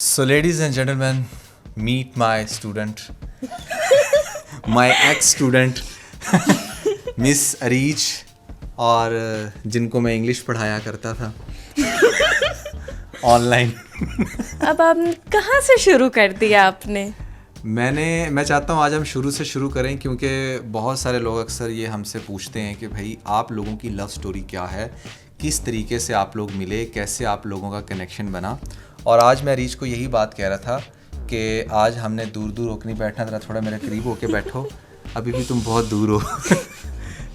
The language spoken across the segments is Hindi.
So, ladies and gentlemen, meet my student, my ex-student, miss Areej, और जिनको मैं इंग्लिश पढ़ाया करता था ऑनलाइन। अब आप कहाँ से शुरू कर दिया आपने? मैं चाहता हूँ आज हम शुरू से शुरू करें, क्योंकि बहुत सारे लोग अक्सर ये हमसे पूछते हैं कि भाई आप लोगों की लव स्टोरी क्या है, किस तरीके से आप लोग मिले, कैसे आप लोगों का कनेक्शन बना। और आज मैं अरीज को यही बात कह रहा था कि आज हमने दूर दूर होकर नहीं बैठना, जरा थोड़ा मेरे करीब होके बैठो, अभी भी तुम बहुत दूर हो।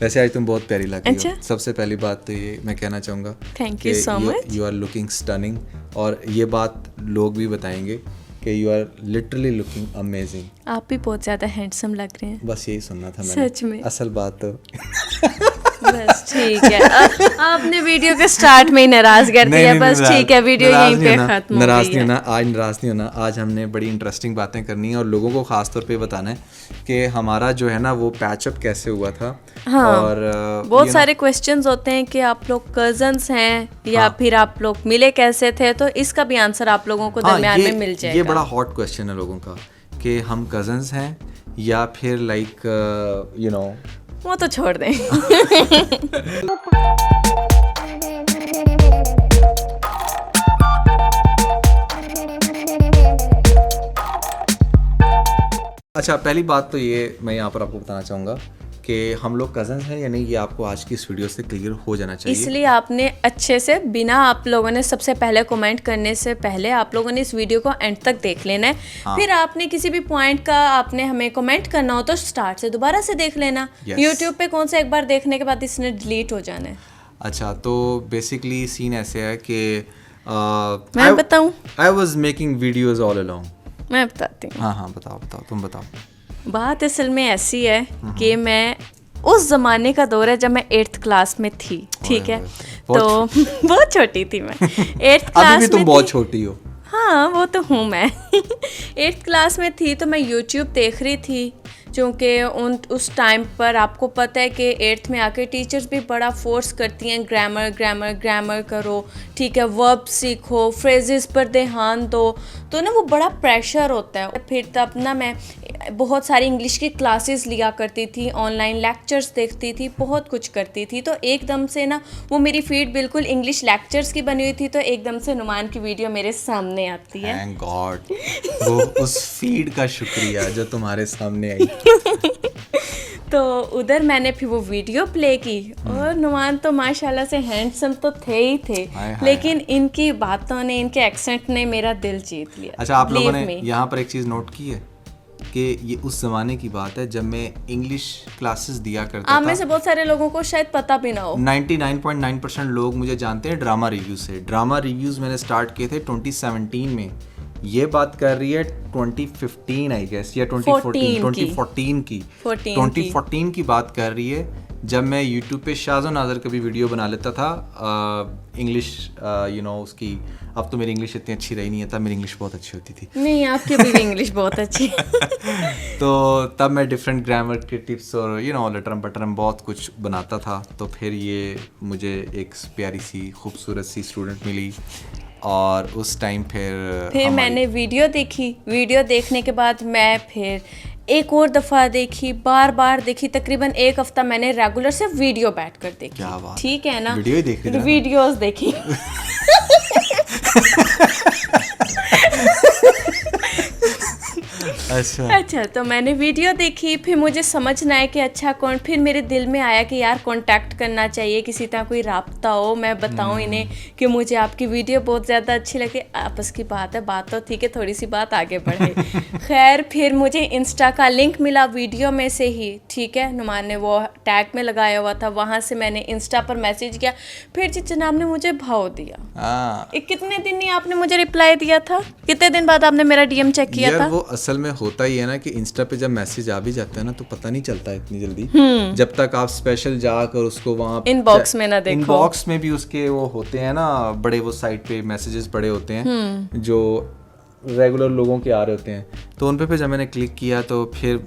वैसे आज तुम बहुत प्यारी लग रही हो। सबसे पहली बात तो ये मैं कहना चाहूँगा, thank you so much. You are looking stunning, और ये बात लोग भी बताएंगे कि you are literally looking amazing. आप भी बहुत ज़्यादा हैंडसम लग रहे हैं। बस यही सुनना था मैंने, सच में। असल बात तो बस ठीक है। आपने वीडियो के स्टार्ट में ही नाराज कर दिया। बस ठीक है, वीडियो यहीं पे खत्म हो गई है। नाराज नहीं होना, आज नाराज नहीं होना। आज हमने बड़ी इंटरेस्टिंग बातें करनी है और लोगों को खास तौर पे बताना है कि हमारा जो है ना वो पैचअप कैसे हुआ था। हाँ, और बहुत सारे क्वेश्चंस होते हैं कि आप लोग कजन्स हैं या फिर आप लोग मिले कैसे थे, तो इसका भी आंसर आप लोगों को दरमियान में मिल जाएगा। ये बड़ा हॉट क्वेश्चन है लोगों का कि हम कजन्स हैं या फिर लाइक यू नो, वो तो छोड़ दें। अच्छा, पहली बात तो ये मैं यहाँ पर आपको बताना चाहूँगा कि हम लोग कजन्स हैं या नहीं, ये आपको आज की इस वीडियो से क्लियर हो जाना चाहिए। इसलिए आपने अच्छे से, बिना आप लोगों ने सबसे पहले कमेंट करने से पहले आप लोगों ने इस वीडियो को एंड तक देख लेना है। हाँ। फिर आपने किसी भी पॉइंट का आपने हमें कमेंट करना हो तो स्टार्ट से दोबारा से देख लेना। यूट्यूब पे कौन सा एक बार देखने के बाद इसने डिलीट हो जाना है। अच्छा, तो बेसिकली सीन ऐसे है कि मैं बताऊं, I was making videos all along. मैं बताती हूँ। हाँ, बताओ तुम बताओ। बात असल में ऐसी है कि मैं उस ज़माने का दौर है जब मैं 8th क्लास में थी, ठीक है, तो बहुत छोटी थी मैं। 8th क्लास अभी भी तुम बहुत छोटी हो। हाँ, वो तो हूँ मैं। 8th क्लास में थी तो मैं YouTube देख रही थी, क्योंकि उस टाइम पर आपको पता है कि 8th में आके टीचर्स भी बड़ा फोर्स करती हैं, ग्रामर करो, ठीक है, वर्ब सीखो, फ्रेजेस पर ध्यान दो, तो ना वो बड़ा प्रेशर होता है। फिर तब ना मैं बहुत सारी इंग्लिश की क्लासेस लिया करती थी, ऑनलाइन लेक्चर्स देखती थी, बहुत कुछ करती थी। तो एकदम से ना वो मेरी फीड बिल्कुल इंग्लिश लेक्चर्स की बनी हुई थी, तो एकदम से नुमान की वीडियो मेरे सामने आती है। थैंक गॉड, वो उस फीड का शुक्रिया जो तुम्हारे सामने आई। तो उधर मैंने फिर वो वीडियो प्ले की और नुमान तो माशाल्लाह से हैंडसम तो थे ही थे, लेकिन इनकी बातों ने, इनके एक्सेंट ने मेरा दिल जीत लिया। अच्छा, आप लोगों ने यहाँ पर एक चीज़ नोट की है कि ये उस ज़माने की बात है जब मैं इंग्लिश क्लासेस दिया करता था। आप में से बहुत सारे लोगों को शायद पता भी ना हो। 99.9% लोग मुझे जानते हैं ड्रामा रिव्यूज़ से। ड्रामा रिव्यूज़ मैंने स्टार्ट किए थे 2017 में। ये बात कर रही है 2015 आई गेस, या 2014 की बात कर रही है, जब मैं यूट्यूब पे शाज़ो नाज़र का भी वीडियो बना लेता था इंग्लिश, यू नो उसकी। अब तो मेरी इंग्लिश इतनी अच्छी रही नहीं है, तब मेरी इंग्लिश बहुत अच्छी होती थी। नहीं, आपकी भी इंग्लिश बहुत अच्छी है। तो तब मैं डिफरेंट ग्रामर के टिप्स और यू नो लटरम पटरम बहुत कुछ बनाता था। तो फिर ये मुझे एक प्यारी सी खूबसूरत सी स्टूडेंट मिली, और उस टाइम फिर मैंने वीडियो देखी। वीडियो देखने के बाद मैं फिर एक और दफ़ा देखी, बार देखी, तकरीबन एक हफ्ता मैंने रेगुलर से वीडियो बैठ कर देखी। क्या बात, ठीक है ना, वीडियो ही देख रही थी? वीडियोस देखी। अच्छा, तो मैंने वीडियो देखी, फिर मुझे समझ ना आया कि अच्छा कौन, फिर मेरे दिल में आया कि यार कांटेक्ट करना चाहिए, किसी तरह कोई राब्ता हो, मैं बताऊं इन्हें कि मुझे आपकी वीडियो बहुत ज़्यादा अच्छी लगी। आपस की बात है, बात तो ठीक है, थोड़ी सी बात आगे बढ़े। खैर, फिर मुझे इंस्टा का लिंक मिला वीडियो में से ही, ठीक है, नुमान ने वो टैग में लगाया हुआ था, वहाँ से मैंने इंस्टा पर मैसेज किया। फिर जी जनाब ने मुझे भाव दिया। कितने दिन नहीं आपने मुझे रिप्लाई दिया था, कितने दिन बाद आपने मेरा डीएम चेक किया था? वो असल में होता ही है ना कि इंस्टा पे जब मैसेज आ भी जाते हैं ना तो पता नहीं चलता है इतनी जल्दी, जब तक आप स्पेशल जाकर उसको वहाँ इनबॉक्स में ना देखो। इनबॉक्स में भी उसके वो होते हैं ना बड़े, वो साइट पे मैसेजेस पड़े होते हैं जो रेगुलर लोगों के आ रहे होते हैं। तो उन पे जब मैंने क्लिक किया तो फिर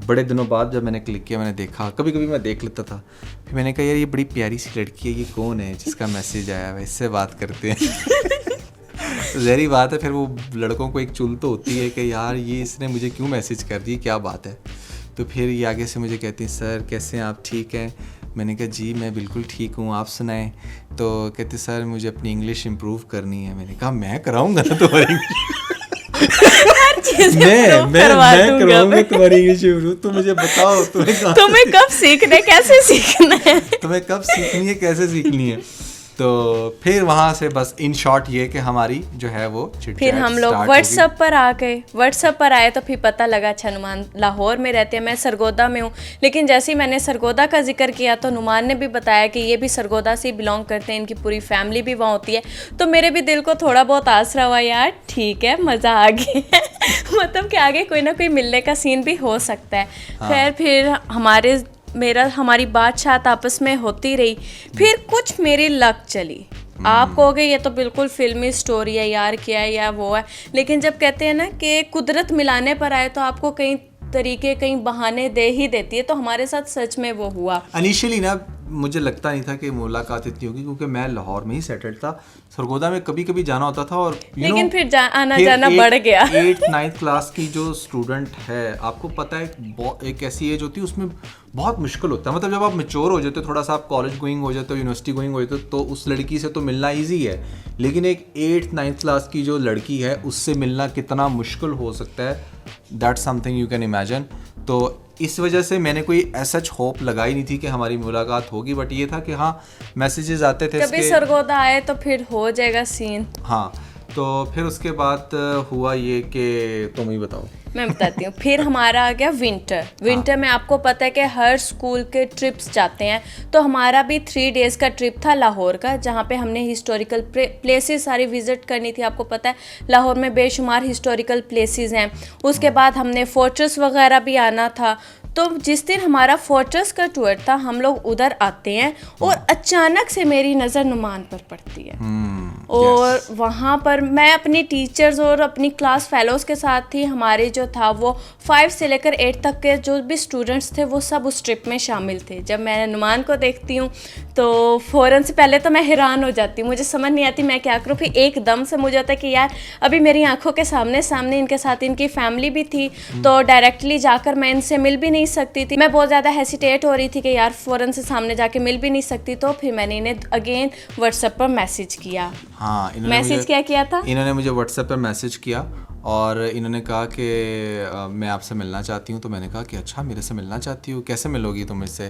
बड़े दिनों बाद जब मैंने क्लिक किया, मैंने देखा, कभी कभी मैं देख लेता था, फिर मैंने कहा यार ये बड़ी प्यारी सी लड़की है, ये कौन है जिसका मैसेज आया है, इससे बात करते हैं। ज़हरी बात है, फिर वो लड़कों को एक चुल तो होती है कि यार ये इसने मुझे क्यों मैसेज कर दी, क्या बात है। तो फिर ये आगे से मुझे कहती हैं सर कैसे हैं आप, ठीक हैं। मैंने कहा जी मैं बिल्कुल ठीक हूँ, आप सुनाएं। तो कहते सर मुझे अपनी इंग्लिश इम्प्रूव करनी है। मैंने कहा मैं कराऊंगा ना तुम्हारी मैं कराऊंगा तुम्हारी इंग्लिश इम्प्रूव। तुम मुझे बताओ तुम्हें कब सीखना है, कैसे सीखना है, तुम्हें कब सीखनी है, कैसे सीखनी है। तो फिर वहाँ से बस इन शॉर्ट ये कि हमारी जो है वो फिर हम लोग व्हाट्सएप पर आ गए। व्हाट्सएप पर आए तो फिर पता लगा अच्छा नुमान लाहौर में रहते हैं, मैं सरगोदा में हूँ। लेकिन जैसे ही मैंने सरगोदा का जिक्र किया तो नुमान ने भी बताया कि ये भी सरगोदा से बिलोंग करते हैं, इनकी पूरी फैमिली भी वहाँ होती है। तो मेरे भी दिल को थोड़ा बहुत आसरा हुआ, यार ठीक है मज़ा आ गया मतलब कि आगे कोई ना कोई मिलने का सीन भी हो सकता है। हाँ। फिर हमारी बातचीत आपस में होती रही। फिर कुछ मेरी लक चली। आप कहोगे ये तो बिल्कुल फिल्मी स्टोरी है यार, क्या है या वो है, लेकिन जब कहते हैं ना कि कुदरत मिलाने पर आए तो आपको कई तरीके कई बहाने दे ही देती है। तो हमारे साथ सच में वो हुआ। इनिशियली ना मुझे लगता नहीं था कि मुलाकात इतनी होगी, क्योंकि मैं लाहौर में ही सेटल्ड था। सरगोदा में कभी कभी जाना होता था और लेकिन फिर आना जाना बढ़ गया। 8th-9th क्लास की जो स्टूडेंट है, आपको पता है एक ऐसी एज होती है उसमें बहुत मुश्किल होता है। मतलब जब आप मैच्योर हो जाते हो, थोड़ा सा आप कॉलेज गोइंग हो जाते हो, यूनिवर्सिटी गोइंग हो जाते हो, तो उस लड़की से तो मिलना ईजी है। लेकिन एक 8th-9th क्लास की जो लड़की है उससे मिलना कितना मुश्किल हो सकता है, that's something you can imagine. तो इस वजह से मैंने कोई सच होप लगाई नहीं थी कि हमारी मुलाकात होगी, बट ये था कि हाँ मैसेजेस आते थे कभी सरगोदा आए तो फिर हो जाएगा सीन। हाँ, तो फिर उसके बाद हुआ ये कि तुम ही बताओ। मैं बताती हूँ। फिर हमारा आ गया विंटर में आपको पता है कि हर स्कूल के ट्रिप्स जाते हैं, तो हमारा भी 3 डेज़ का ट्रिप था लाहौर का, जहाँ पे हमने हिस्टोरिकल प्लेसेस सारी विजिट करनी थी। आपको पता है लाहौर में बेशुमार हिस्टोरिकल प्लेसेस हैं। उसके बाद हमने फोर्ट्रेस वगैरह भी आना था। तो जिस दिन हमारा फोर्ट्रेस का टूर था, हम लोग उधर आते हैं और अचानक से मेरी नज़र नुमान पर पड़ती है। और वहाँ पर मैं अपनी टीचर्स और अपनी क्लास फेलोज़ के साथ थी। हमारे जो था वो 5 से लेकर 8 तक के जो भी स्टूडेंट्स थे वो सब उस ट्रिप में शामिल थे। जब मैं नुमान को देखती हूँ तो फ़ौरन से पहले तो मैं हैरान हो जाती हूँ, मुझे समझ नहीं आती मैं क्या करूँ। फिर एकदम से मुझे होता है कि यार अभी मेरी आंखों के सामने इनके साथ इनकी फैमिली भी थी, तो डायरेक्टली जाकर मैं इनसे मिल भी नहीं सकती थी। मैं बहुत ज़्यादा हेसिटेट हो रही थी कि यार फ़ौरन से सामने जाके मिल भी नहीं सकती। तो फिर मैंने इन्हें अगेन व्हाट्सएप पर मैसेज किया। हाँ, मैसेज क्या किया था? इन्होंने मुझे व्हाट्सएप पर मैसेज किया और इन्होंने कहा कि मैं आपसे मिलना चाहती हूँ। तो मैंने कहा कि अच्छा मेरे से मिलना चाहती हूँ, कैसे मिलोगी तुम इससे?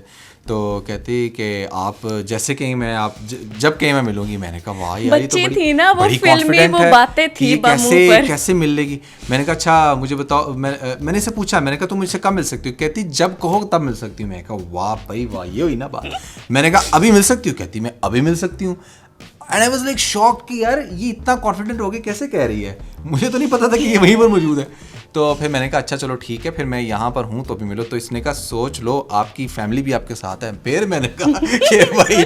तो कहती कि आप जैसे कहीं मैं आप जब कहीं मैं मिलूंगी। मैंने कहा वाह यार ये तो थी ना वो फिल्मी वो बातें थी कैसे मिल लेगी। मैंने कहा अच्छा मुझे बताओ। मैंने इसे पूछा, मैंने कहा तुम मुझसे कब मिल सकती हो? कहती जब कहो तब मिल सकती हूँ। मैंने कहा वाह भाई वाह, ये हुई ना बात। मैंने कहा अभी मिल सकती हूँ? कहती मैं अभी मिल सकती हूँ। And I was like shocked कि यार ये इतना कॉन्फिडेंट हो के कैसे कह रही है, मुझे तो नहीं पता था कि ये वहीं पर मौजूद है। तो फिर मैंने कहा अच्छा चलो ठीक है, फिर मैं यहाँ पर हूँ तो भी मिलो। तो इसने कहा सोच लो आपकी फैमिली भी आपके साथ है। फिर मैंने कहा कि भाई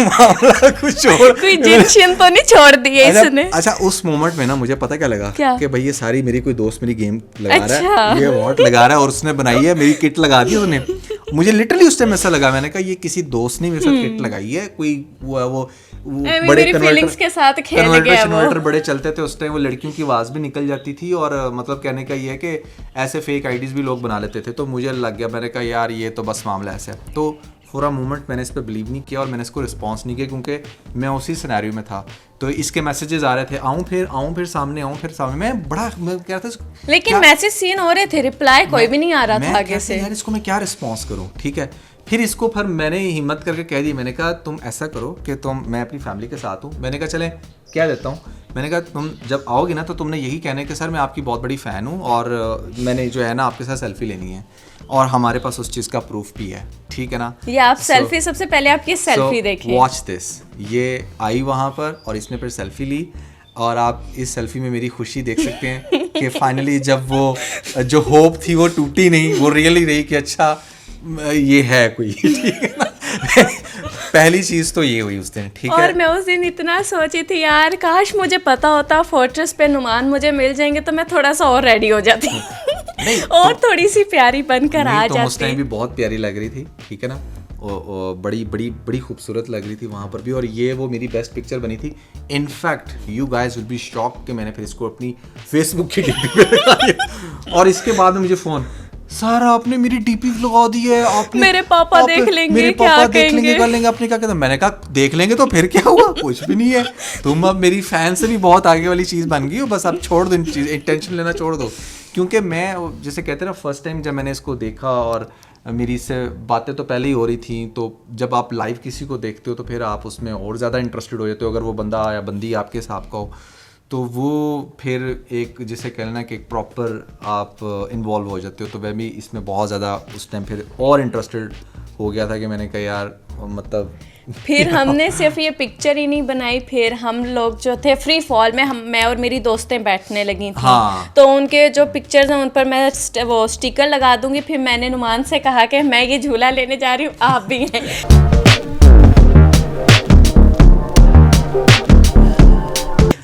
मामला कुछ और, कोई जिन तो नहीं छोड़ दिए इसने। अच्छा उस मोमेंट में ना मुझे पता क्या लगा कि भाई ये सारी मेरी कोई दोस्त मेरी गेम लगा रहा है, ये वॉट लगा रहा है और उसने बनाई है, मेरी किट लगा दी उसने। मुझे लिटरली उस टाइम ऐसा लगा, मैंने कहा ये किसी दोस्त ने मेरे साथ किट लगाई है, कोई वो बड़े कन्वर्टर बड़े चलते थे उस टाइम, वो लड़कियों की आवाज़ भी निकल जाती थी और मतलब कहने का ये है कि ऐसे फेक आईडीज भी लोग बना लेते थे। तो मुझे लग गया, मैंने कहा यार ये तो बस मामला ऐसा है। तो फॉर अ मोमेंट मैंने इस पर बिलीव नहीं किया और मैंने इसको रिस्पॉन्स नहीं किया, क्योंकि मैं उसी सिनेरियो में था। तो इसके मैसेजेस आ रहे थे आऊँ फिर सामने मैं कह रहा था लेकिन मैसेज सीन हो रहे थे, रिप्लाई कोई भी नहीं आ रहा था आगे से। यार इसको मैं क्या रिस्पॉन्स करूँ, ठीक है। फिर इसको फिर मैंने हिम्मत करके कह दी, मैंने कहा तुम ऐसा करो कि मैं अपनी फैमिली के साथ हूँ। मैंने कहा चले क्या देता हूँ, मैंने कहा तुम जब आओगे ना तो तुमने यही कहना है कि सर मैं आपकी बहुत बड़ी फ़ैन हूँ और मैंने जो है ना आपके साथ सेल्फी लेनी है और हमारे पास उस चीज़ का प्रूफ भी है, ठीक है ना। ये आप सेल्फी सबसे पहले आप ये सेल्फी देखिए, वॉच दिस। ये आई वहाँ पर और इसने फिर सेल्फी ली और आप इस सेल्फी में मेरी खुशी देख सकते हैं कि फाइनली जब वो जो होप थी वो टूटी नहीं, वो रियली रही कि अच्छा ये है कोई, ठीक है ना। पहली चीज़ तो ये हुई उस दिन, ठीक है। और मैं उस दिन इतना सोची थी यार काश मुझे पता होता फोर्ट्रेस पे नुमान मुझे मिल जाएंगे तो मैं थोड़ा सा और रेडी हो जाती और थोड़ी सी प्यारी बनकर आ जाती। उस टाइम भी बहुत प्यारी लग रही थी, ठीक है ना। बड़ी बड़ी बड़ी खूबसूरत लग रही थी वहाँ पर भी, और ये वो मेरी बेस्ट पिक्चर बनी थी। In fact you guys will be shock कि मैंने फिर इसको अपनी फेसबुक की डीपी पे लगा दिया, और इसके बाद में मुझे फ़ोन, सारा आपने मेरी डीपी लगा दी है, आपने मेरे पापा देख लेंगे, मेरे क्या पापा देख लेंगे, कहेंगे? कर लेंगे, आपने क्या कहता। मैंने कहा देख लेंगे तो फिर क्या हुआ, कुछ भी नहीं है, तुम अब मेरी फैन से भी बहुत आगे वाली चीज़ बन गई हो, बस अब छोड़ दो टेंशन लेना छोड़ दो। क्योंकि मैं जैसे कहते हैं ना, फर्स्ट टाइम जब मैंने इसको देखा, और मेरी इससे बातें तो पहले ही हो रही थी, तो जब आप लाइव किसी को देखते हो तो फिर आप उसमें और ज़्यादा इंटरेस्टेड हो जाते हो, अगर वो बंदा या बंदी आपके हिसाब का हो, तो वो फिर एक जिसे कहना कि एक प्रॉपर आप इन्वॉल्व हो जाते हो। तो मैं भी इसमें बहुत ज़्यादा उस टाइम फिर और इंटरेस्टेड हो गया था कि मैंने कहा यार मतलब फिर हमने सिर्फ ये पिक्चर ही नहीं बनाई, फिर हम लोग जो थे फ्री फॉल में मैं और मेरी दोस्तें बैठने लगी थी। हाँ। तो उनके जो पिक्चर्स हैं उन पर मैं वो स्टिकर लगा दूंगी। फिर मैंने नुमान से कहा कि मैं ये झूला लेने जा रही हूँ, आप भी हैं।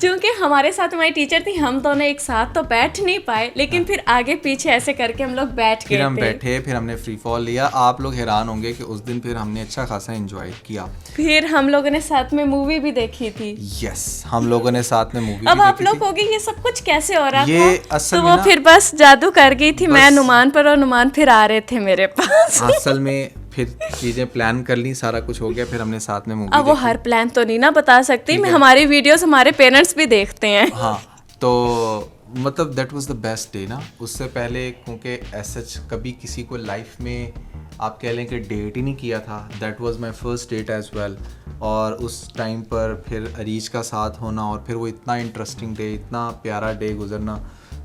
क्योंकि हमारे साथ हमारी टीचर थी, हम दोनों एक साथ तो बैठ नहीं पाए, लेकिन फिर आगे पीछे ऐसे करके हम लोग बैठ गए। फिर हम बैठे, फिर हमने फ्री फॉल लिया। आप लोग हैरान होंगे कि उस दिन फिर हमने अच्छा खासा एंजॉय किया। फिर हम लोगों ने साथ में मूवी भी देखी थी। यस, हम लोगों ने साथ में मूवी अब भी आप देखी लोग थी। होगे ये सब कुछ कैसे हो रहा ये था? असल तो में वो ना- फिर बस जादू कर गई थी मैं नुमान पर, और नुमान फिर आ रहे थे मेरे पास। असल में फिर चीज़ें प्लान कर ली, सारा कुछ हो गया, फिर हमने साथ में मूवी अब वो हर प्लान तो नहीं ना बता सकती मैं, हमारी वीडियोस हमारे पेरेंट्स भी देखते हैं। हाँ, तो मतलब that was the best day ना। उससे पहले क्योंकि सच कभी किसी को लाइफ में आप कह लें कि डेट ही नहीं किया था, that was my first date as well. और उस टाइम पर फिर अरीज का साथ होना, और फिर वो इतना इंटरेस्टिंग डे, इतना प्यारा डे गुजरना,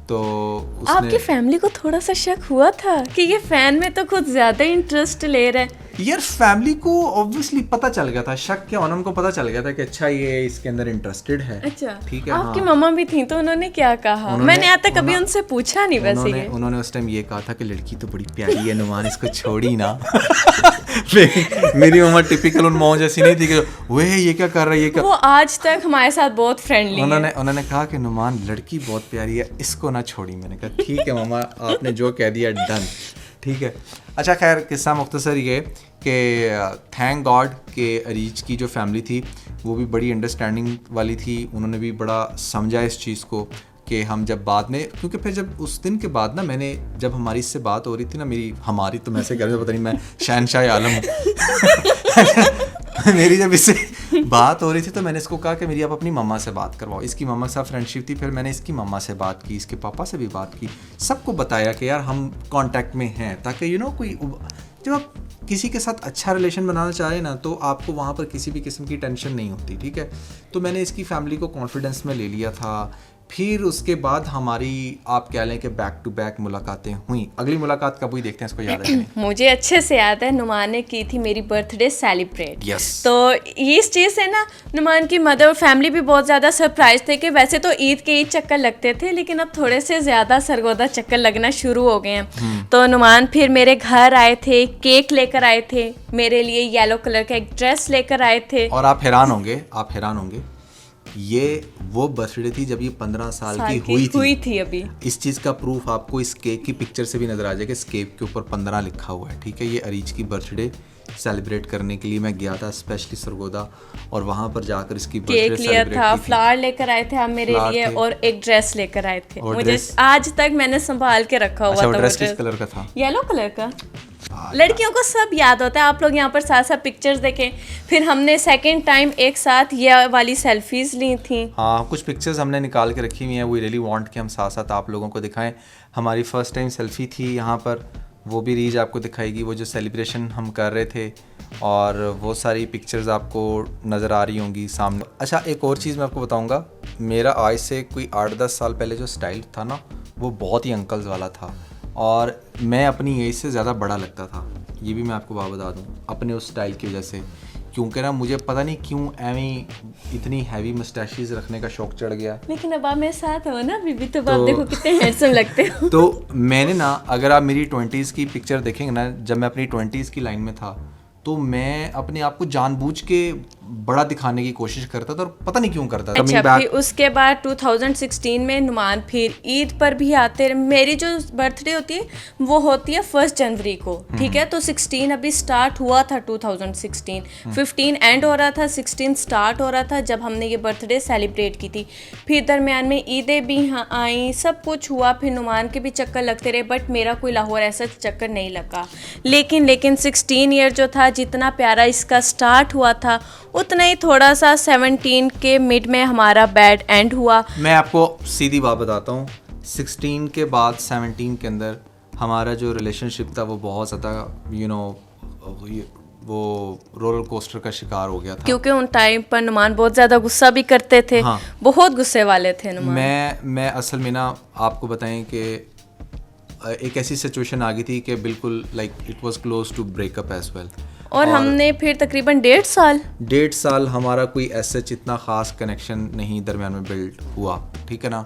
तो उसने आपकी फैमिली को थोड़ा सा शक हुआ था कि ये फैन में तो कुछ ज्यादा इंटरेस्ट ले रहा है। यार फैमिली को ऑब्वियसली पता चल गया था, शक क्या होना, उनको पता चल गया था कि अच्छा ये इसके अंदर इंटरेस्टेड है। अच्छा, ठीक है। आपकी हाँ, मम्मा भी थी तो उन्होंने क्या कहा? मैंने आज तक कभी उनसे पूछा नहीं वैसे ये। उन्होंने उस टाइम ये कहा था कि लड़की तो बड़ी प्यारी है नुमान, इसको छोड़ी ना। मेरी मम्मा टिपिकल उन माओ जैसी नहीं थी कि वे ये क्या कर रहा है, ये क्या। वो आज तक हमारे साथ बहुत फ्रेंडली है। उन्होंने कहा कि नुमान लड़की बहुत प्यारी है, इसको ना छोड़ी। मैंने कहा ठीक है मम्मा, आपने जो कह दिया डन, ठीक है। अच्छा खैर, किस्सा मुख्तसर ये कि थैंक गॉड कि अरीज की जो फैमिली थी वो भी बड़ी अंडरस्टैंडिंग वाली थी। उन्होंने भी बड़ा समझा इस चीज़ को कि हम जब बाद में, क्योंकि फिर जब उस दिन के बाद ना मैंने, जब हमारी इससे बात हो रही थी ना, हमारी तो मैं से घर में पता नहीं, मैं शहनशाह आलम हूँ। मेरी जब इससे बात हो रही थी तो मैंने इसको कहा कि मेरी आप अपनी मम्मा से बात करवाओ। इसकी मम्मा के साथ फ्रेंडशिप थी, फिर मैंने इसकी मम्मा से बात की, इसके पापा से भी बात की, सबको बताया कि यार हम कांटेक्ट में हैं, ताकि कोई जब आप किसी के साथ अच्छा रिलेशन बनाना चाहें ना, तो आपको वहाँ पर किसी भी किस्म की टेंशन नहीं होती, ठीक है। तो मैंने इसकी फैमिली को कॉन्फिडेंस में ले लिया था। फिर उसके बाद हमारी आप कह लें कि बैक टू बैक मुलाकातें हुई। अगली मुलाकात कब हुई देखते हैं, इसको याद है? मुझे अच्छे से याद है, नुमान ने की थी मेरी बर्थडे सेलिब्रेट। यस। तो इस चीज़ से ना नुमान की मदर और फैमिली भी बहुत ज़्यादा सरप्राइज थे कि वैसे तो ईद के ईद चक्कर लगते थे, लेकिन अब थोड़े से ज़्यादा सरगोदा चक्कर लगना शुरू हो गए हैं। तो नुमान फिर मेरे घर आए थे, केक लेकर आए थे, मेरे लिए येलो कलर का एक ड्रेस लेकर आए थे। और आप हैरान होंगे, ये वो बर्थडे थी जब ये 15 साल की हुई थी अभी। इस चीज़ का प्रूफ आपको इस केक की पिक्चर से भी नजर आ जाएगा। इस केक के ऊपर 15 लिखा हुआ है, ठीक है। ये अरीज की बर्थडे सेलिब्रेट करने के लिए मैं गया था स्पेशली सरगोदा, और वहाँ पर जाकर इसकी केक लिया था, फ्लावर लेकर आए थे आप मेरे लिए, और एक ड्रेस लेकर आए थे। मुझे आज तक मैंने संभाल के रखा हुआ था। ड्रेस किस कलर का था? येलो कलर का। लड़कियों को सब याद होता है। आप लोग यहाँ पर साथ साथ पिक्चर्स देखें। फिर हमने सेकंड टाइम एक साथ ये वाली सेल्फीज ली थी। हाँ, कुछ पिक्चर्स हमने निकाल के रखी हुई हैं। वी रियली वांट कि हम साथ साथ आप लोगों को दिखाएं। हमारी फर्स्ट टाइम सेल्फी थी यहाँ पर, वो भी रीज आपको दिखाएगी, वो जो सेलिब्रेशन हम कर रहे थे, और वो सारी पिक्चर्स आपको नज़र आ रही होंगी सामने। अच्छा, एक और चीज़ मैं आपको बताऊँगा, मेरा आज से कोई 8-10 साल पहले जो स्टाइल था ना, वो बहुत ही अंकल्स वाला था, और मैं अपनी एज से ज़्यादा बड़ा लगता था। ये भी मैं आपको बात बता दूँ, अपने उस स्टाइल की वजह से, क्योंकि ना मुझे पता नहीं क्यों एवं इतनी हैवी मस्टैशेस रखने का शौक चढ़ गया। लेकिन अब आप मेरे साथ हो ना बीबी, तो आप देखो कितने हैंडसम लगते हो। तो मैंने ना, अगर आप मेरी 20s की पिक्चर देखेंगे ना, जब मैं अपनी 20s की लाइन में था, तो मैं अपने आप को जानबूझ के बड़ा दिखाने की कोशिश करता था और पता नहीं क्यों करता था। अच्छा, Coming back- फिर उसके बाद 2016 में नुमान फिर ईद पर भी आते रहे। मेरी जो बर्थडे होती है वो होती है 1 जनवरी को, ठीक है। तो 16 अभी स्टार्ट हुआ था 2016, 15 एंड हो रहा था, 16 स्टार्ट हो रहा था जब हमने ये बर्थडे सेलिब्रेट की थी। फिर दरमियान में ईदें भी आई, सब कुछ हुआ, फिर नुमान के भी चक्कर लगते रहे, बट मेरा कोई लाहौर ऐसा चक्कर नहीं लगा। लेकिन 16 ईयर जो था, जितना प्यारा इसका स्टार्ट हुआ था, उतना ही थोड़ा सा 17 के मिड में हमारा बैड एंड हुआ। मैं आपको सीधी बात बताता हूँ, 16 के बाद 17 के अंदर हमारा जो रिलेशनशिप था वो बहुत ज़्यादा वो रोलर कोस्टर का शिकार हो गया था। क्योंकि उन टाइम पर नुमान बहुत ज़्यादा गुस्सा भी करते थे। हाँ। बहुत गुस्से वाले थे नुमान। मैं असल में ना आपको बताएं कि एक ऐसी सिचुएशन आ गई थी कि बिल्कुल like it was close to breakup as well. और हमने फिर तकरीबन 1.5 साल हमारा कोई ऐसा इतना ख़ास कनेक्शन नहीं दरमियान में बिल्ड हुआ, ठीक है ना।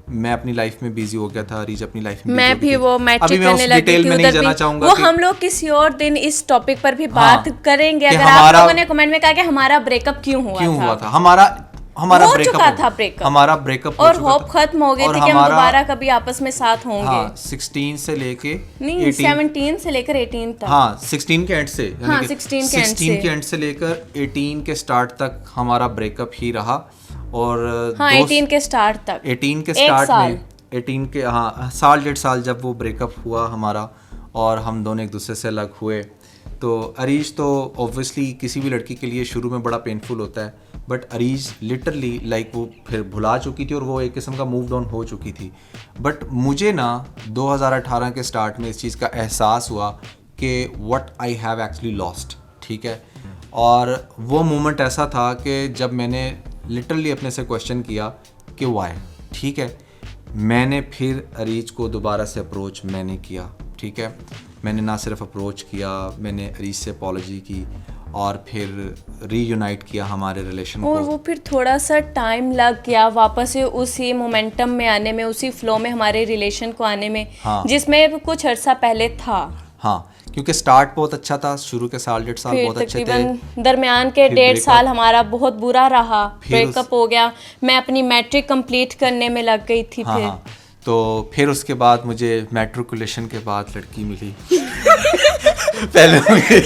मैं अपनी लाइफ में बिजी हो गया था, रीज अपनी लाइफ में मैं busy हो भी गई थी। वो मैट्रिक अभी मैं करने उस लगी डिटेल थी में नहीं उधर जाना भी। चाहूंगा वो कि हम लोग किसी और दिन इस टॉपिक पर भी हाँ, बात करेंगे। कि अगर आप लोगों ने कमेंट में कहा कि हमारा ब्रेकअप क्यों हुआ था। हमारा हो ब्रेकअप चुका था ब्रेकअप, हमारा ब्रेकअप और होप खत्म हो गई थी कि हम दोबारा कभी आपस में साथ होंगे। हाँ, 16 से लेके नहीं 17 से लेकर 18 तक। हाँ 16 के एंड से, हाँ, 16 के एंड से। के एंड से लेकर 18 के स्टार्ट तक हमारा ब्रेकअप ही रहा। और हाँ 18 के स्टार्ट तक, 18 के एक स्टार्ट साल। में 18 के हाँ साल 1.5 साल जब वो ब्रेकअप हुआ हमारा और हम दोनों एक दूसरे से अलग हुए, तो अरीज तो ऑब्वियसली किसी भी लड़की के लिए शुरू में बड़ा पेनफुल होता है, बट अरीज लिटरली लाइक वो फिर भुला चुकी थी और वो एक किस्म का मूव ऑन हो चुकी थी। बट मुझे ना 2018 के स्टार्ट में इस चीज़ का एहसास हुआ कि what I have actually lost, ठीक है। और वो मोमेंट ऐसा था कि जब मैंने लिटरली अपने से क्वेश्चन किया कि वाई, ठीक है। मैंने फिर अरीज को दोबारा से अप्रोच मैंने किया, ठीक है। मैंने ना सिर्फ अप्रोच किया, मैंने अरीज से अपॉलॉजी की और फिर रीयूनाइट किया हमारे रिलेशन को। और वो फिर थोड़ा सा टाइम लग गया वापस से उसी मोमेंटम में आने में, उसी फ्लो में हमारे रिलेशन को आने में। हाँ। जिसमें कुछ अर्सा पहले था। हाँ, क्योंकि स्टार्ट बहुत अच्छा था, शुरू के साल 1.5 साल बहुत अच्छे थे। तकरीबन दरमियान के फिर 1.5 साल breakup। हमारा बहुत बुरा रहा, फिर ब्रेकअप हो गया। मैं अपनी मैट्रिक कंप्लीट करने में लग गई थी। हाँ, फिर हाँ, तो फिर उसके बाद मुझे मैट्रिकुलेशन के बाद लड़की मिली। पहले मुझे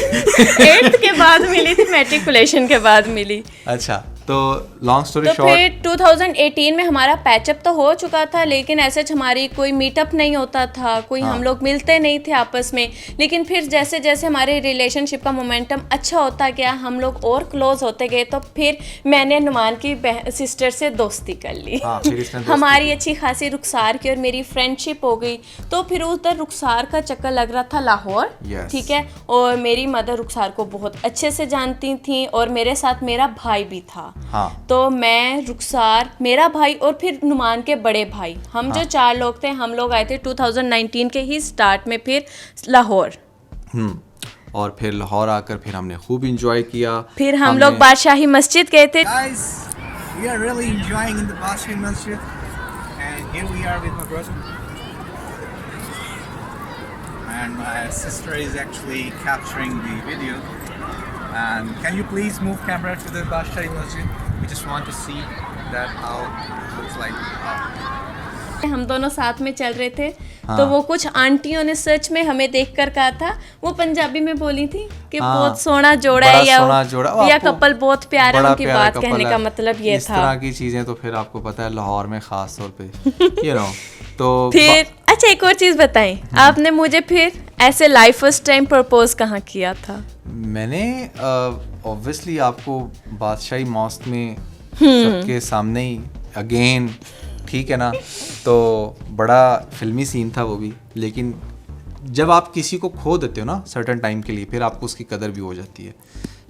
8th के बाद मिली थी, मैट्रिकुलेशन के बाद मिली। अच्छा, तो लॉन्ग स्टोरी तो शॉर्ट, फिर 2018 में हमारा पैचअप तो हो चुका था, लेकिन ऐसे हमारी कोई मीटअप नहीं होता था, कोई हम लोग मिलते नहीं थे आपस में। लेकिन फिर जैसे जैसे हमारे रिलेशनशिप का मोमेंटम अच्छा होता गया, हम लोग और क्लोज होते गए, तो फिर मैंने नुमान की सिस्टर से दोस्ती कर ली। हाँ, फिर इसने दोस्ती हमारी अच्छी खासी रुखसार की और मेरी फ्रेंडशिप हो गई। तो फिर उधर रुखसार का चक्कर लग रहा था लाहौर, Yes। ठीक है। और मेरी मदर रुखसार को बहुत अच्छे से जानती थी और मेरे साथ मेरा भाई भी था। हाँ, तो मैं, रुखसार, मेरा भाई और फिर नुमान के बड़े भाई, हम जो 4 लोग थे, हम लोग आए थे 2019 के ही स्टार्ट में फिर लाहौर। और फिर लाहौर आकर फिर हमने खूब इंजॉय किया। फिर हम लोग बादशाही मस्जिद गए थे। Guys, we are really enjoying in the Bashir Masjid, and here we are with my brother, and my sister is actually capturing the video. And can you please move camera to the Bashir Masjid? We just want to see that how it looks like. हम दोनों साथ में चल रहे थे। तो वो कुछ आंटियों ने सच में हमें देखकर कहा था, वो पंजाबी में बोली थी कि बहुत सोना जोड़ा है, या कपल बहुत प्यारा, उनकी बात कहने का मतलब ये इस था। तरह की चीजें तो फिर आपको पता है लाहौर में खास तौर पे you know, तो फिर अच्छा एक और चीज़ बताएं, आपने मुझे फिर ऐसे लाइफ फर्स्ट टाइम प्रपोज कहाँ किया था? मैंने ऑब्वियसली आपको बादशाही मॉस्क में सबके सामने ही अगेन, ठीक है ना। तो बड़ा फिल्मी सीन था वो भी, लेकिन जब आप किसी को खो देते हो ना सर्टेन टाइम के लिए, फिर आपको उसकी कदर भी हो जाती है।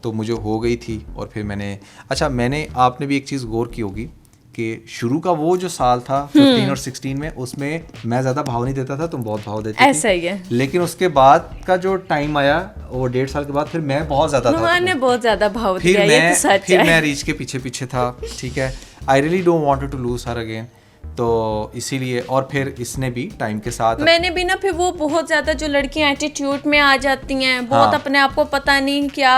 तो मुझे हो गई थी और फिर मैंने आपने भी एक चीज़ गौर की होगी कि शुरू का वो जो साल था 15 और 16 में, उसमें मैं ज़्यादा भाव नहीं देता था, तुम बहुत भाव देती थी। ऐसा ही है। लेकिन उसके बाद का जो टाइम आया, वो 1.5 साल के बाद, फिर मैं बहुत ज़्यादा था। नुमान ने बहुत ज़्यादा भाव फिर दिया, ये तो सच फिर है। मैं रीच के पीछे था, ठीक है। I really don't wanted to lose her again, तो इसीलिए, और फिर इसने भी टाइम के साथ मैंने भी ना फिर वो बहुत ज़्यादा जो लड़कियां एटीट्यूड में आ जाती हैं, बहुत हाँ। अपने आप को पता नहीं क्या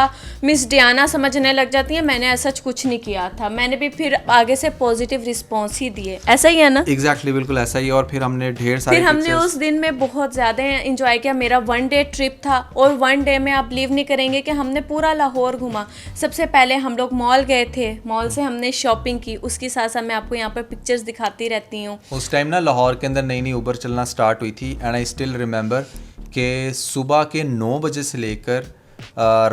मिस डियाना समझने लग जाती हैं, मैंने ऐसा कुछ नहीं किया था। मैंने भी फिर आगे से पॉजिटिव रिस्पॉन्स ही दिए, ऐसा ही है ना? एग्जैक्टली बिल्कुल ऐसा ही। और फिर हमने ढेर सारे फिर हमने pictures- उस दिन में बहुत ज़्यादा इंजॉय किया। मेरा 1 डे ट्रिप था और 1 डे में आप बिलीव नहीं करेंगे कि हमने पूरा लाहौर घूमा। सबसे पहले हम लोग मॉल गए थे, मॉल से हमने शॉपिंग की, उसके साथ साथ मैं आपको यहाँ पर पिक्चर्स दिखाती रहती हूँ। उस टाइम ना लाहौर के अंदर नई नई उबर चलना स्टार्ट हुई थी, एंड आई स्टिल रिमेंबर कि सुबह के 9 बजे से लेकर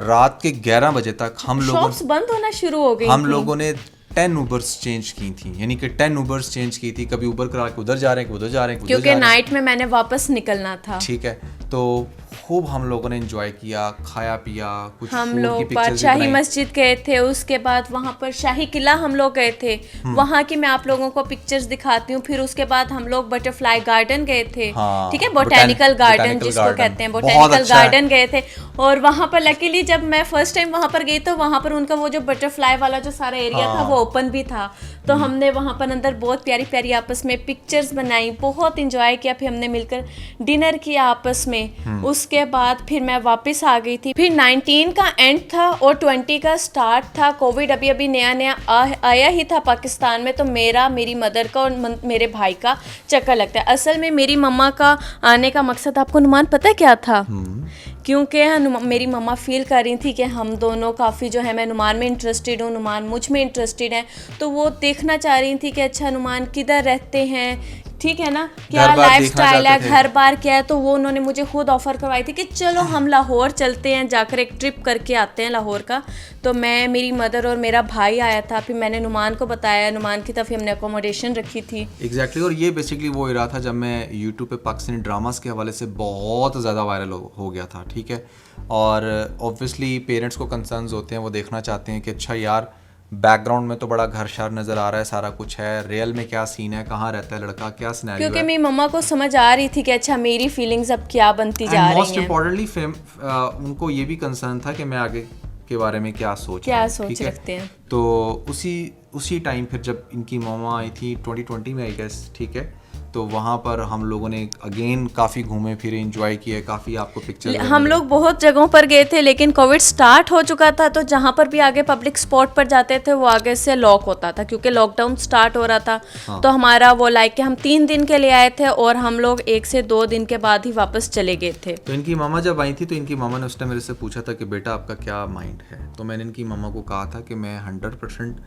रात के 11 बजे तक हम लोगों शॉप्स बंद होना शुरू हो गई हम थी। लोगों ने 10 उबर्स चेंज की थी, यानी कि 10 उबर्स चेंज की थी। कभी उबर करा के उधर जा रहे हैं, उधर जा रहे हैं, क्योंकि नाइट में मैंने वापस निकलना था। ठीक है, तो खूब हम लोगों ने एंजॉय किया, खाया पिया, कुछ हम food की लोग pictures भी बादशाही बनाई। मस्जिद गए थे, उसके बाद वहाँ पर शाही किला हम लोग गए थे, वहाँ की मैं आप लोगों को पिक्चर्स दिखाती हूँ। फिर उसके बाद हम लोग बटरफ्लाई गार्डन गए थे, हाँ, ठीक है, बोटेनिकल गार्डन botanical जिसको garden, कहते हैं, बहुत बोटेनिकल अच्छा है। गार्डन गए थे। और वहाँ पर लकीली जब मैं फर्स्ट टाइम वहाँ पर गई तो वहाँ पर उनका वो जो बटरफ्लाई वाला जो सारा एरिया था वो ओपन भी था, तो हमने वहाँ पर अंदर बहुत प्यारी प्यारी आपस में पिक्चर्स बनाई, बहुत इंजॉय किया। फिर हमने मिलकर डिनर किया आपस में। उसके बाद फिर मैं वापस आ गई थी। फिर 19 का एंड था और 20 का स्टार्ट था। कोविड अभी अभी नया नया आया ही था पाकिस्तान में, तो मेरा, मेरी मदर का और मेरे भाई का चक्कर लगता है। असल में मेरी मम्मा का आने का मकसद आपको अनुमान पता है क्या था? क्योंकि मेरी मम्मा फील कर रही थी कि हम दोनों काफ़ी जो है, मैं नुमान में इंटरेस्टेड हूँ, नुमान मुझ में इंटरेस्टेड है, तो वो देखना चाह रही थी कि अच्छा नुमान किधर रहते हैं, ठीक है ना, क्या घर बार लाइफ देखना स्टाइल है, चाहते थे। घर बार क्या है। तो वो उन्होंने मुझे खुद ऑफर करवाई थी कि चलो हम लाहौर चलते हैं, जाकर एक ट्रिप करके आते हैं लाहौर का। तो मैं, मेरी मदर और मेरा भाई आया था। फिर मैंने नुमान को बताया, नुमान की तरफ हमने अकोमोडेशन रखी थी। एग्जैक्टली और ये बेसिकली वो इरा था जब मैं यूट्यूब पे पाकिस्तानी ड्रामास के हवाले से बहुत ज़्यादा वायरल हो गया था, ठीक है। और ऑब्वियसली पेरेंट्स को कंसर्न्स होते हैं, वो देखना चाहते हैं कि अच्छा यार बैकग्राउंड में तो बड़ा घर शहर नज़र आ रहा है, सारा कुछ है, रियल में क्या सीन है, कहाँ रहता है लड़का, क्या सिनेरियो क्योंकि है। मेरी मम्मा को समझ आ रही थी कि अच्छा मेरी फीलिंग्स अब क्या बनती जा मोस्ट रही हैं, इम्पॉर्टेंटली उनको ये भी कंसर्न था कि मैं आगे के बारे में क्या सोच क्या रहा हूँ, सोच ठीक है? रखते हैं। तो उसी टाइम फिर जब इनकी मामा आई थी 2020 में आई गेस, ठीक है, तो वहाँ पर हम लोगों ने अगेन काफ़ी घूमे फिरे, एंजॉय किए, काफ़ी आपको पिक्चर हम लोग बहुत जगहों पर गए थे, लेकिन कोविड स्टार्ट हो चुका था, तो जहाँ पर भी आगे पब्लिक स्पॉट पर जाते थे वो आगे से लॉक होता था, क्योंकि लॉकडाउन स्टार्ट हो रहा था। हाँ। तो हमारा वो लाइक कि हम 3 दिन के लिए आए थे और हम लोग 1 से 2 दिन के बाद ही वापस चले गए थे। तो इनकी मामा जब आई थी तो इनकी मामा ने उस टाइम मेरे से पूछा था कि बेटा आपका क्या माइंड है। तो मैंने इनकी मामा को कहा था कि मैं 100%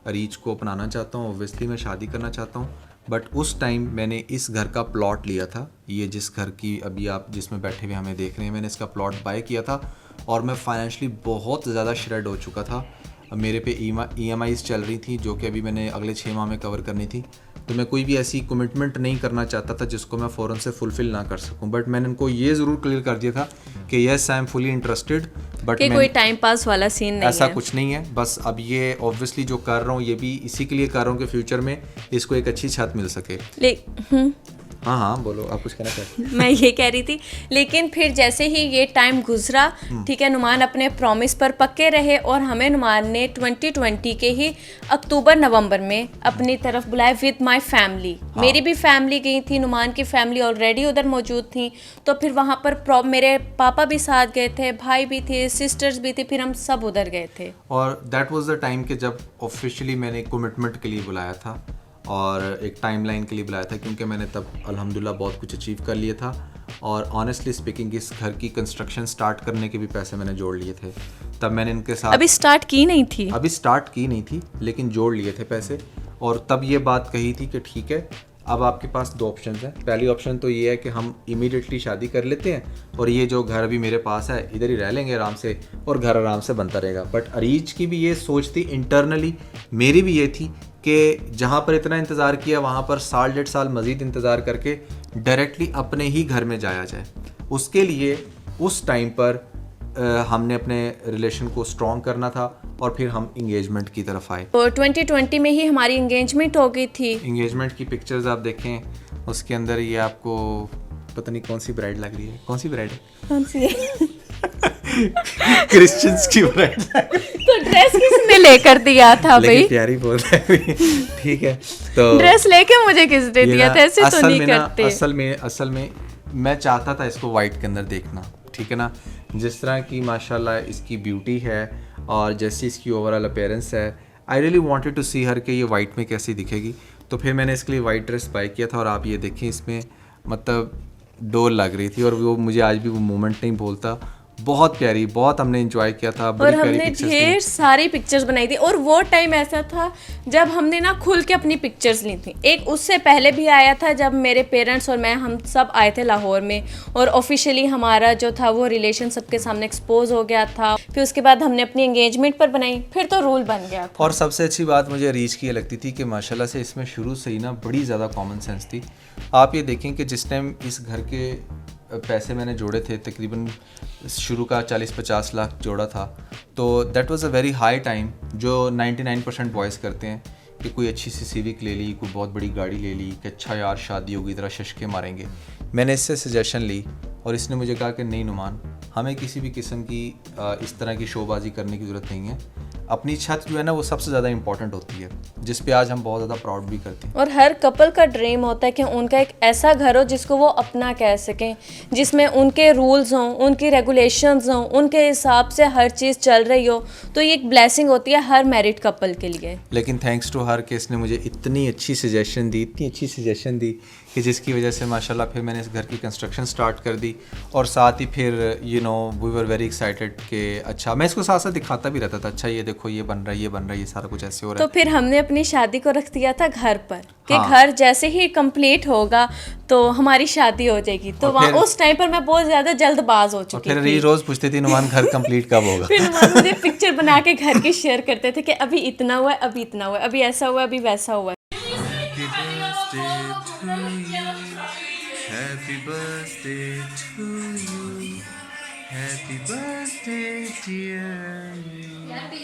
अरीज को अपनाना चाहता हूँ, ऑब्वियसली मैं शादी करना चाहता हूँ, बट उस टाइम मैंने इस घर का प्लॉट लिया था, ये जिस घर की अभी आप जिसमें बैठे हुए हमें देख रहे हैं, मैंने इसका प्लॉट बाय किया था और मैं फाइनेंशियली बहुत ज़्यादा श्रेड हो चुका था। मेरे पे EMIs चल रही थी जो कि अभी मैंने अगले 6 माह में कवर करनी थी। तो मैं कोई भी ऐसी कमिटमेंट नहीं करना चाहता था जिसको मैं फ़ौरन से फुलफ़िल ना कर सकूं, बट मैंने उनको ये ज़रूर क्लियर कर दिया था कि yes I am fully interested, but कि कोई टाइम पास वाला सीन नहीं ऐसा है। कुछ नहीं है। बस अब ये ऑब्वियसली जो कर रहा हूँ ये भी इसी के लिए कर रहा हूँ कि फ्यूचर में इसको एक अच्छी छत मिल सके। हाँ बोलो, आप कुछ कहना चाहते हैं? मैं ये कह रही थी, लेकिन फिर जैसे ही ये टाइम गुजरा, ठीक है, नुमान अपने प्रॉमिस पर पक्के रहे और हमें नुमान ने 2020 के ही अक्टूबर नवंबर में अपनी तरफ बुलाया विद माय फैमिली। मेरी भी फैमिली गई थी, नुमान की फैमिली ऑलरेडी उधर मौजूद थी, तो फिर वहाँ पर मेरे पापा भी साथ गए थे, भाई भी थे, सिस्टर्स भी थे, फिर हम सब उधर गए थे। और दैट वाज द टाइम कि जब ऑफिशियली मैंने कमिटमेंट के लिए बुलाया था और एक टाइमलाइन के लिए बुलाया था, क्योंकि मैंने तब अल्हम्दुलिल्लाह बहुत कुछ अचीव कर लिया था और ऑनेस्टली स्पीकिंग इस घर की कंस्ट्रक्शन स्टार्ट करने के भी पैसे मैंने जोड़ लिए थे। तब मैंने इनके साथ अभी स्टार्ट की नहीं थी, लेकिन जोड़ लिए थे पैसे, और तब ये बात कही थी कि ठीक है अब आपके पास 2 ऑप्शन हैं। पहली ऑप्शन तो ये है कि हम इमीडिएटली शादी कर लेते हैं और ये जो घर अभी मेरे पास है इधर ही रह लेंगे आराम से और घर आराम से बनता रहेगा। बट अरीज की भी ये सोच थी, इंटरनली मेरी भी ये थी कि जहाँ पर इतना इंतज़ार किया वहाँ पर 1.5 साल मज़ीद इंतज़ार करके डायरेक्टली अपने ही घर में जाया जाए। उसके लिए उस टाइम पर हमने अपने रिलेशन को स्ट्रॉन्ग करना था और फिर हम इंगेजमेंट की तरफ आए। और 2020 में ही हमारी एंगेजमेंट हो गई थी। इंगेजमेंट की पिक्चर्स आप देखें, उसके अंदर ये आपको पता नहीं कौन सी ब्राइड लग रही है, कौन सी ब्राइड है? कौन सी है? क्रिश्चियंस की ब्राइड। तो ड्रेस किसने लेकर दिया था भाई? लेकिन प्यारी बोल रहा है। ठीक है, तो ड्रेस लेके मुझे किसने दिया था? ऐसे तो नहीं करते। असल में मैं चाहता था इसको वाइट के अंदर देखना, ठीक है ना, जिस तरह की माशाल्लाह इसकी ब्यूटी है और जैसी इसकी ओवरऑल अपीयरेंस है, आई रियली वांटेड टू सी हर कि ये वाइट में कैसी दिखेगी। तो फिर मैंने इसके लिए वाइट ड्रेस बाय किया था और आप ये देखें इसमें मतलब डोल लग रही थी और वो मुझे आज भी वो मोमेंट नहीं भूलता। बहुत प्यारी, बहुत हमने एंजॉय किया था, और बड़ी प्यारी हमने पिक्चर्स ढेर सारी पिक्चर्स बनाई थी। और वो टाइम ऐसा था जब हमने ना खुल के अपनी पिक्चर्स ली थी। एक उससे पहले भी आया था जब मेरे पेरेंट्स और मैं हम सब आए थे लाहौर में, और ऑफिशियली हमारा जो था वो रिलेशन सबके सामने एक्सपोज हो गया था। फिर उसके बाद हमने अपनी एंगेजमेंट पर बनाई, फिर तो रूल बन गया था। और सबसे अच्छी बात मुझे रीच की ये लगती थी कि माशाल्लाह से इसमें शुरू से ही ना बड़ी ज़्यादा कॉमन सेंस थी। आप ये देखें कि जिस टाइम इस घर के पैसे मैंने जोड़े थे, तकरीबन शुरू का 40-50 लाख जोड़ा था, तो that was a very high time, जो 99% बॉयज़ करते हैं कि कोई अच्छी सी सिविक ले ली, कोई बहुत बड़ी गाड़ी ले ली कि अच्छा यार शादी होगी, ज़रा शशके मारेंगे। मैंने इससे सजेशन ली और इसने मुझे कहा कि नहीं नुमान, हमें किसी भी किस्म की इस तरह की शोबाजी करने की ज़रूरत नहीं है। अपनी छत जो है ना वो सबसे ज़्यादा इंपॉर्टेंट होती है, जिस पे आज हम बहुत ज़्यादा प्राउड भी करते हैं। और हर कपल का ड्रीम होता है कि उनका एक ऐसा घर हो जिसको वो अपना कह सकें, जिसमें उनके रूल्स हों, उनकी रेगुलेशंस हों, उनके हिसाब से हर चीज़ चल रही हो। तो ये एक ब्लेसिंग होती है हर मैरिड कपल के लिए। लेकिन थैंक्स टू हर कि इसने मुझे इतनी अच्छी सजेशन दी कि जिसकी वजह से माशाल्लाह फिर मैंने इस घर की कंस्ट्रक्शन स्टार्ट कर दी। और साथ ही फिर वी वर वेरी एक्साइटेड कि अच्छा, मैं इसको साथ साथ दिखाता भी रहता था, अच्छा ये देखो ये बन रहा है, ये सारा कुछ ऐसे हो रहा है। तो फिर हमने अपनी शादी को रख दिया था घर पर कि हाँ। घर जैसे ही कंप्लीट होगा तो हमारी शादी हो जाएगी। तो वहाँ उस टाइम पर मैं बहुत ज़्यादा जल्दबाज हो चुकी फिर थी। रोज़ पूछती थी नुमान घर कंप्लीट कब होगा। फिर नुमान मुझे पिक्चर बना के घर की शेयर करते थे कि अभी इतना हुआ है, अभी इतना हुआ है, अभी ऐसा हुआ है, अभी वैसा हुआ है। Happy birthday to you. Happy birthday dear you. Happy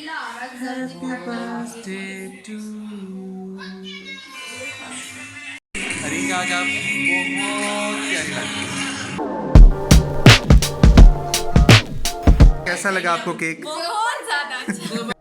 birthday to you. अरे आज आप बहुत प्यारी लगती हैं। कैसा लगा आपको केक? बहुत ज़्यादा।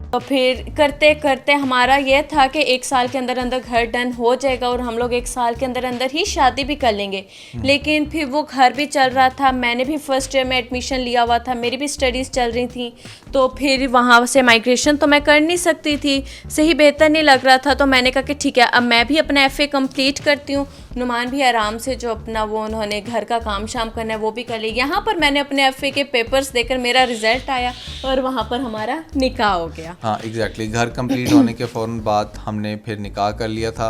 तो फिर करते करते हमारा ये था कि 1 साल के अंदर अंदर घर डन हो जाएगा और हम लोग 1 साल के अंदर अंदर ही शादी भी कर लेंगे। लेकिन फिर वो घर भी चल रहा था, मैंने भी फर्स्ट ईयर में एडमिशन लिया हुआ था, मेरी भी स्टडीज़ चल रही थी। तो फिर वहाँ से माइग्रेशन तो मैं कर नहीं सकती थी, सही बेहतर नहीं लग रहा था। तो मैंने कहा कि ठीक है, अब मैं भी अपना FA कंप्लीट करती हूँ, नुमान भी आराम से जो अपना वो उन्होंने घर का काम शाम करना है वो भी कर लिया। यहाँ पर मैंने अपने FA के पेपर्स देकर मेरा रिजल्ट आया और वहाँ पर हमारा निकाह हो गया। हाँ एग्जैक्टली, घर कंप्लीट होने के फ़ौरन बाद हमने फिर निकाह कर लिया था।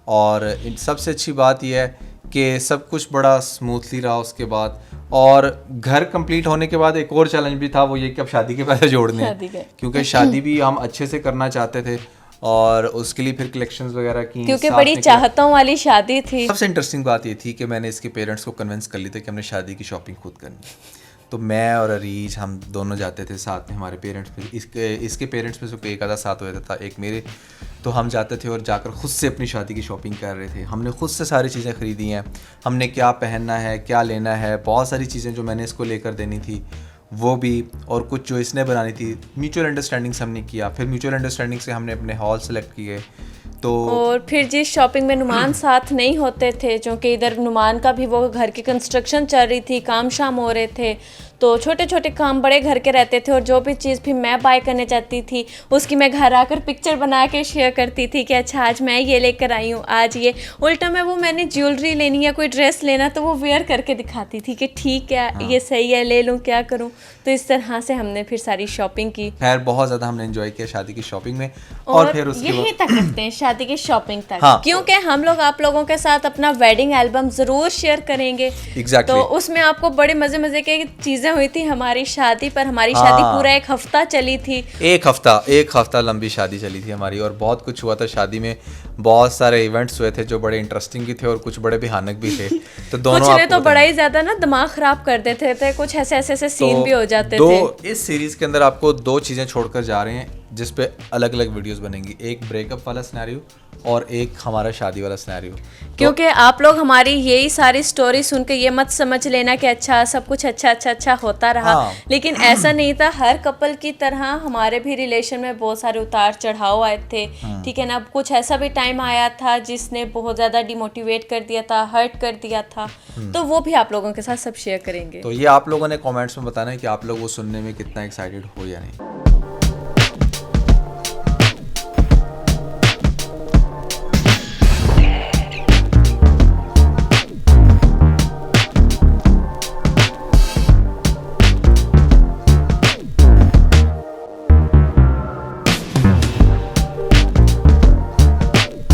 और सबसे अच्छी बात यह है कि सब कुछ बड़ा स्मूथली रहा उसके बाद। और घर कंप्लीट होने के बाद एक और चैलेंज भी था, वो ये कि अब शादी के पैसे जोड़ने हैं, क्योंकि शादी भी हम अच्छे से करना चाहते थे और उसके लिए फिर कलेक्शंस वगैरह की, क्योंकि बड़ी चाहतों वाली शादी थी। सबसे इंटरेस्टिंग बात ये थी कि मैंने इसके पेरेंट्स को कन्विंस कर लिया था कि हमने शादी की शॉपिंग खुद करनी है। तो मैं और अरीज हम दोनों जाते थे साथ में, हमारे पेरेंट्स में इसके पेरेंट्स में से एक आधा साथ हुआ था, एक मेरे। तो हम जाते थे और जाकर ख़ुद से अपनी शादी की शॉपिंग कर रहे थे। हमने ख़ुद से सारी चीज़ें ख़रीदी हैं, हमने क्या पहनना है, क्या लेना है, बहुत सारी चीज़ें जो मैंने इसको लेकर देनी थी वो भी, और कुछ जो इसने बनानी थी। म्यूचुअल अंडरस्टैंडिंग से हमने किया, फिर म्यूचुअल अंडरस्टैंडिंग से हमने अपने हॉल सेलेक्ट किए। तो और फिर जिस शॉपिंग में नुमान साथ नहीं होते थे, क्योंकि इधर नुमान का भी वो घर की कंस्ट्रक्शन चल रही थी, काम शाम हो रहे थे, तो छोटे छोटे काम बड़े घर के रहते थे। और जो भी चीज़ भी मैं बाय करने जाती थी उसकी मैं घर आकर पिक्चर बना के शेयर करती थी कि अच्छा आज मैं ये लेकर आई हूँ, आज ये। उल्टा में वो मैंने ज्वेलरी लेनी है, कोई ड्रेस लेना, तो वो वेयर करके दिखाती थी कि ठीक है हाँ। ये सही है, ले लूँ, क्या करूँ। तो इस तरह से हमने फिर सारी शॉपिंग की। खैर बहुत ज़्यादा हमने एंजॉय किया शादी की शॉपिंग में। और फिर उसके यहीं तक रखते हैं शादी की शॉपिंग तक, हाँ। क्योंकि हम लोग आप लोगों के साथ अपना वेडिंग एल्बम ज़रूर शेयर करेंगे। Exactly. तो उसमें आपको बड़े मज़े की चीज़ें हुई थी हमारी शादी पर। हमारी शादी पूरा 1 हफ्ता चली थी। एक हफ्ता लंबी शादी चली थी हमारी, और बहुत कुछ हुआ था शादी में। बहुत सारे इवेंट्स हुए थे जो बड़े इंटरेस्टिंग भी थे और कुछ बड़े भयानक भी थे। तो दोनों कुछ ने तो बड़ा ही ज्यादा ना दिमाग खराब कर देते थे, कुछ ऐसे सीन भी हो जाते थे। इस सीरीज के अंदर आपको 2 चीज़ें छोड़कर जा रहे हैं जिस पे अलग अलग वीडियोस बनेंगी। एक ब्रेकअप वाला सिनेरियो और एक हमारा शादी वाला सिनेरियो। क्योंकि आप लोग हमारी यही सारी स्टोरी सुन के ये मत समझ लेना कि अच्छा सब कुछ अच्छा होता रहा। हाँ। लेकिन ऐसा नहीं था, हर कपल की तरह हमारे भी रिलेशन में बहुत सारे उतार चढ़ाव आए थे, ठीक है ना। कुछ ऐसा भी टाइम आया था जिसने बहुत ज़्यादा डिमोटिवेट कर दिया था, हर्ट कर दिया था, तो वो भी आप लोगों के साथ सब शेयर करेंगे। तो ये आप लोगों ने कमेंट्स में बताना है कि आप लोग वो सुनने में कितना एक्साइटेड हो या नहीं।